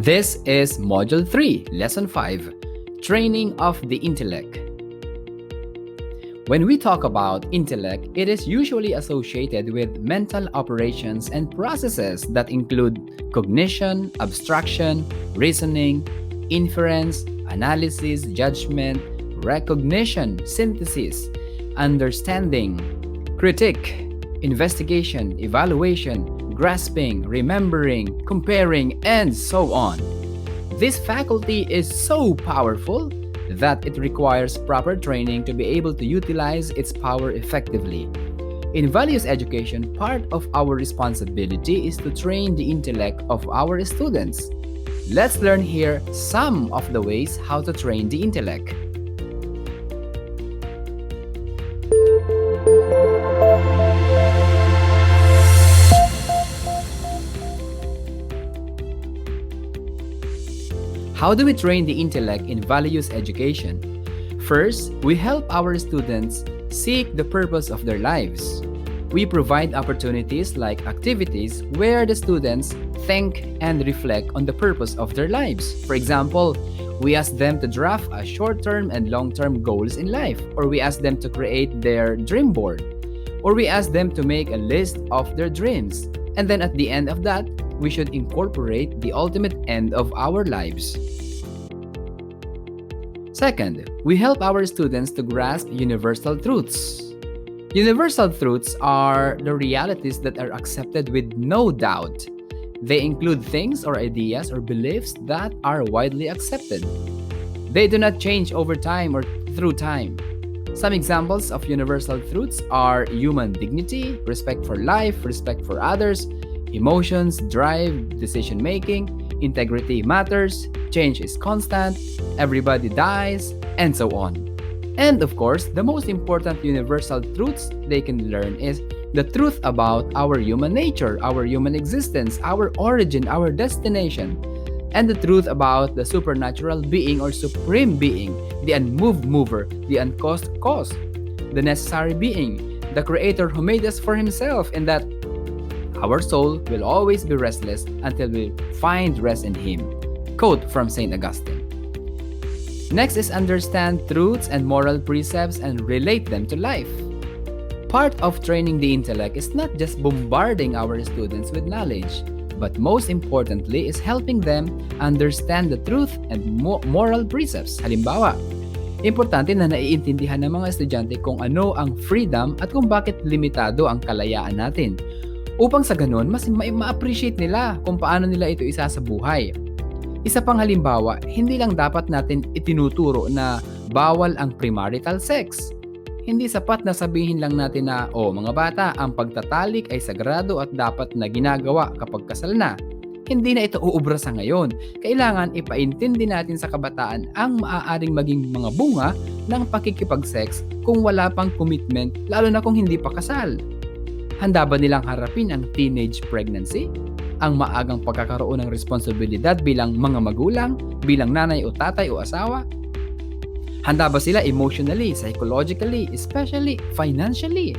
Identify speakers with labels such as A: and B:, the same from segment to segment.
A: This is Module 3, Lesson 5, Training of the Intellect. When we talk about intellect, it is usually associated with mental operations and processes that include cognition, abstraction, reasoning, inference, analysis, judgment, recognition, synthesis, understanding, critique, investigation, evaluation, grasping, remembering, comparing, and so on. This faculty is so powerful that it requires proper training to be able to utilize its power effectively. In values education, part of our responsibility is to train the intellect of our students. Let's learn here some of the ways how to train the intellect. How do we train the intellect in values education? First, we help our students seek the purpose of their lives. We provide opportunities like activities where the students think and reflect on the purpose of their lives. For example, we ask them to draft a short-term and long-term goals in life, or we ask them to create their dream board, or we ask them to make a list of their dreams. And then at the end of that, we should incorporate the ultimate end of our lives. Second, we help our students to grasp universal truths. Universal truths are the realities that are accepted with no doubt. They include things or ideas or beliefs that are widely accepted. They do not change over time or through time. Some examples of universal truths are human dignity, respect for life, respect for others, emotions, drive, decision-making, integrity matters, change is constant, everybody dies, and so on. And of course, the most important universal truths they can learn is the truth about our human nature, our human existence, our origin, our destination, and the truth about the supernatural being or supreme being, the unmoved mover, the uncaused cause, the necessary being, the creator who made us for himself, and that our soul will always be restless until we find rest in him. Quote from St. Augustine. Next is understand truths and moral precepts and relate them to life. Part of training the intellect is not just bombarding our students with knowledge, but most importantly is helping them understand the truth and moral precepts. Halimbawa, importante na naiintindihan ng mga estudyante kung ano ang freedom at kung bakit limitado ang kalayaan natin. Upang sa ganun, mas ma-appreciate nila kung paano nila ito isa sa buhay. Isa pang halimbawa, hindi lang dapat natin itinuturo na bawal ang premarital sex. Hindi sapat na sabihin lang natin na, mga bata, ang pagtatalik ay sagrado at dapat na ginagawa kapag kasal na. Hindi na ito uubra sa ngayon. Kailangan ipaintindi natin sa kabataan ang maaaring maging mga bunga ng pakikipag-sex kung wala pang commitment, lalo na kung hindi pa kasal. Handa ba nilang harapin ang teenage pregnancy? Ang maagang pagkakaroon ng responsibilidad bilang mga magulang, bilang nanay o tatay o asawa? Handa ba sila emotionally, psychologically, especially financially?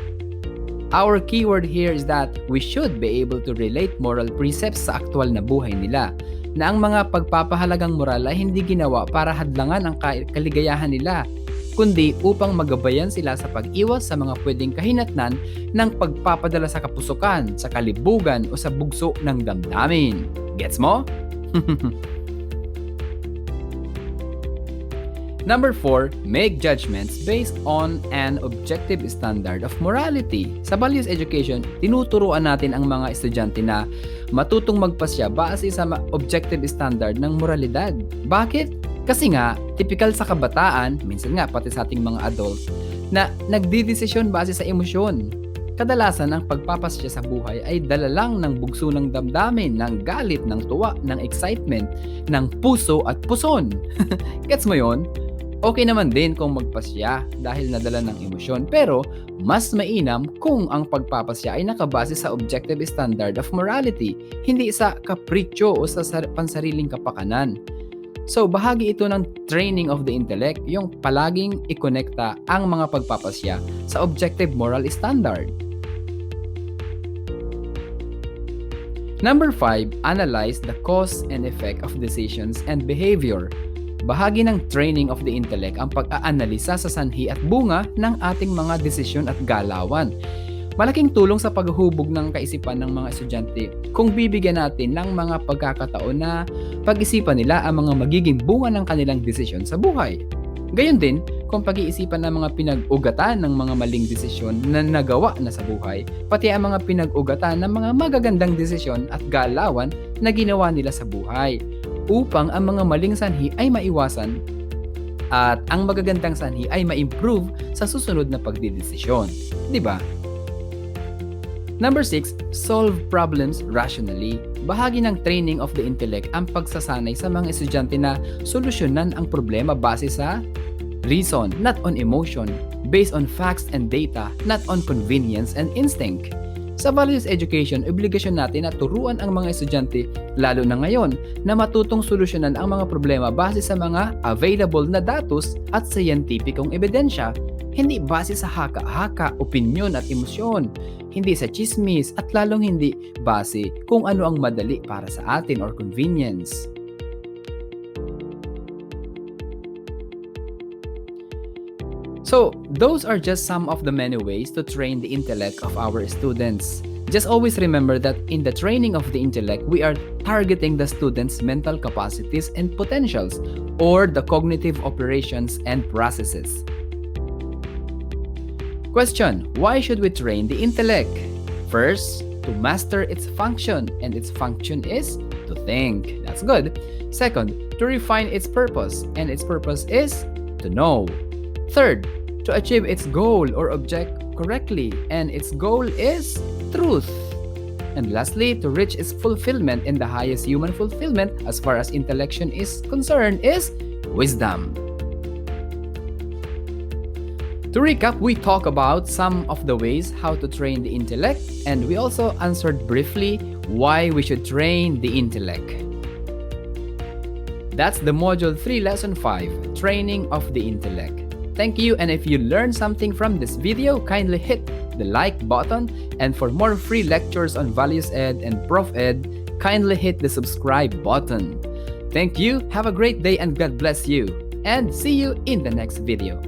A: Our keyword here is that we should be able to relate moral precepts sa aktwal na buhay nila, na ang mga pagpapahalagang moral ay hindi ginawa para hadlangan ang kaligayahan nila, kundi upang magabayan sila sa pag-iwas sa mga pwedeng kahinatnan ng pagpapadala sa kapusukan, sa kalibugan o sa bugso ng damdamin. Gets mo? Number 4, make judgments based on an objective standard of morality. Sa values education, tinuturuan natin ang mga estudyante na matutong magpasya base sa objective standard ng moralidad. Bakit? Kasi nga, typical sa kabataan, minsan nga pati sa ating mga adults, na nagdidesisyon base sa emosyon. Kadalasan ang pagpapasya sa buhay ay dala lang ng bugso ng damdamin, ng galit, ng tuwa, ng excitement, ng puso at puson. Gets mo yon? Okay naman din kung magpasya dahil nadala ng emosyon, pero mas mainam kung ang pagpapasya ay nakabase sa objective standard of morality, hindi sa kapritsyo o sa pansariling kapakanan. So, bahagi ito ng training of the intellect, yung palaging ikonekta ang mga pagpapasya sa objective moral standard. Number 5, analyze the cause and effect of decisions and behavior. Bahagi ng training of the intellect ang pag-aanalisa sa sanhi at bunga ng ating mga desisyon at galawan. Malaking tulong sa paghubog ng kaisipan ng mga estudyante kung bibigyan natin ng mga pagkakataon na pag-isipan nila ang mga magiging bunga ng kanilang desisyon sa buhay. Gayon din, kung pag-iisipan ng mga pinag-ugatan ng mga maling desisyon na nagawa na sa buhay, pati ang mga pinag-ugatan ng mga magagandang desisyon at galawan na ginawa nila sa buhay, upang ang mga maling sanhi ay maiwasan at ang magagandang sanhi ay ma-improve sa susunod na pagdidesisyon. Diba? Number 6, solve problems rationally. Bahagi ng training of the intellect ang pagsasanay sa mga estudyante na solusyonan ang problema base sa reason, not on emotion, based on facts and data, not on convenience and instinct. Sa values education, obligasyon natin na turuan ang mga estudyante, lalo na ngayon, na matutong solusyonan ang mga problema base sa mga available na datos at scientificong ebidensya, hindi base sa haka-haka, opinyon at emosyon, hindi sa chismis at lalong hindi base kung ano ang madali para sa atin or convenience. So, those are just some of the many ways to train the intellect of our students. Just always remember that in the training of the intellect, we are targeting the students' mental capacities and potentials, or the cognitive operations and processes. Question: why should we train the intellect? First, to master its function, and its function is to think. That's good. Second, to refine its purpose, and its purpose is to know. Third, to achieve its goal or object correctly, and its goal is truth. And lastly, to reach its fulfillment, and the highest human fulfillment as far as intellection is concerned is wisdom. To recap, we talked about some of the ways how to train the intellect, and we also answered briefly why we should train the intellect. That's the Module 3, Lesson 5, Training of the Intellect. Thank you, and if you learned something from this video, kindly hit the like button, and for more free lectures on Values Ed and Prof Ed, kindly hit the subscribe button. Thank you, have a great day, and God bless you, and see you in the next video.